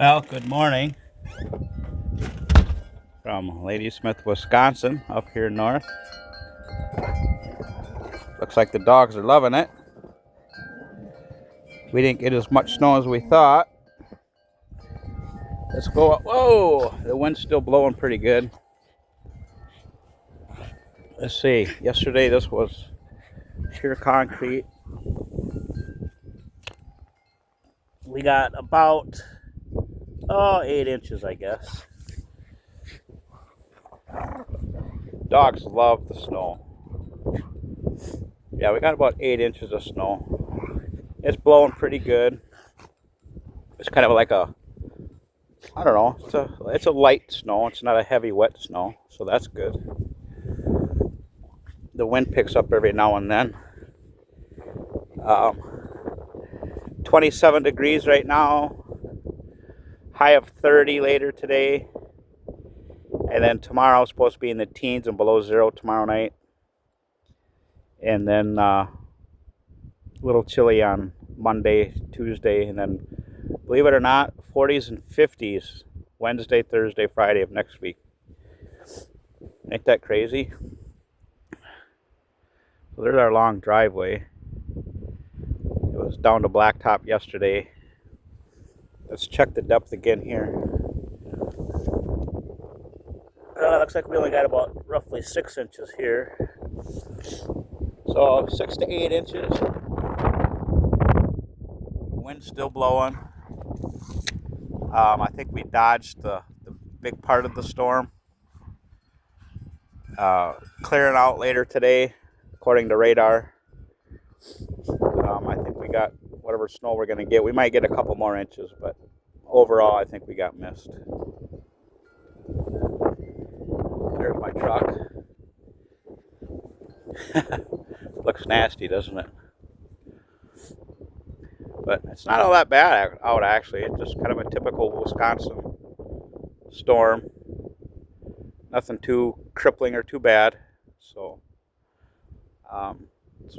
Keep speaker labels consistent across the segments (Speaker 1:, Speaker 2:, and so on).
Speaker 1: Well, good morning from Ladysmith, Wisconsin, up here north. Looks like the dogs are loving it. We didn't get as much snow as we thought. Let's go up. Whoa, the wind's still blowing pretty good. Let's see. Yesterday this was pure concrete. We got about 8 inches, I guess. Dogs love the snow. Yeah, we got about 8 inches of snow. It's blowing pretty good. It's kind of like I don't know, it's a light snow. It's not a heavy wet snow, so that's good. The wind picks up every now and then. 27 degrees right now, high of 30 later today, and then tomorrow is supposed to be in the teens and below zero tomorrow night, and then a little chilly on Monday, Tuesday, and then, believe it or not, 40s and 50s Wednesday, Thursday, Friday of next week. Ain't that crazy? So there's our long driveway. It was down to blacktop yesterday. Let's check the depth again here. Looks like we only got about roughly 6 inches here. So 6 to 8 inches. Wind's still blowing. I think we dodged the big part of the storm. Clearing out later today, according to radar. I think we got whatever snow we're going to get. We might get a couple more inches, but overall, I think we got missed. There's my truck. Looks nasty, doesn't it? But it's not all that bad out, actually. It's just kind of a typical Wisconsin storm. Nothing too crippling or too bad. So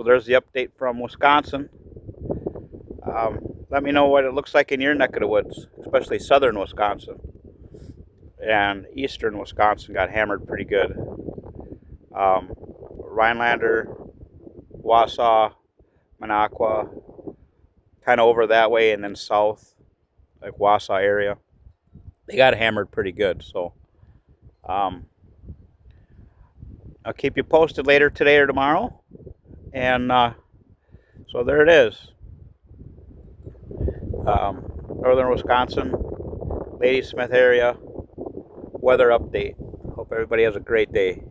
Speaker 1: there's the update from Wisconsin. Let me know what it looks like in your neck of the woods, especially southern Wisconsin. And eastern Wisconsin got hammered pretty good. Rhinelander, Wausau, Minocqua, kind of over that way, and then south, like Wausau area, they got hammered pretty good. So I'll keep you posted later today or tomorrow. And so there it is. Northern Wisconsin, Ladysmith area weather update. Hope everybody has a great day.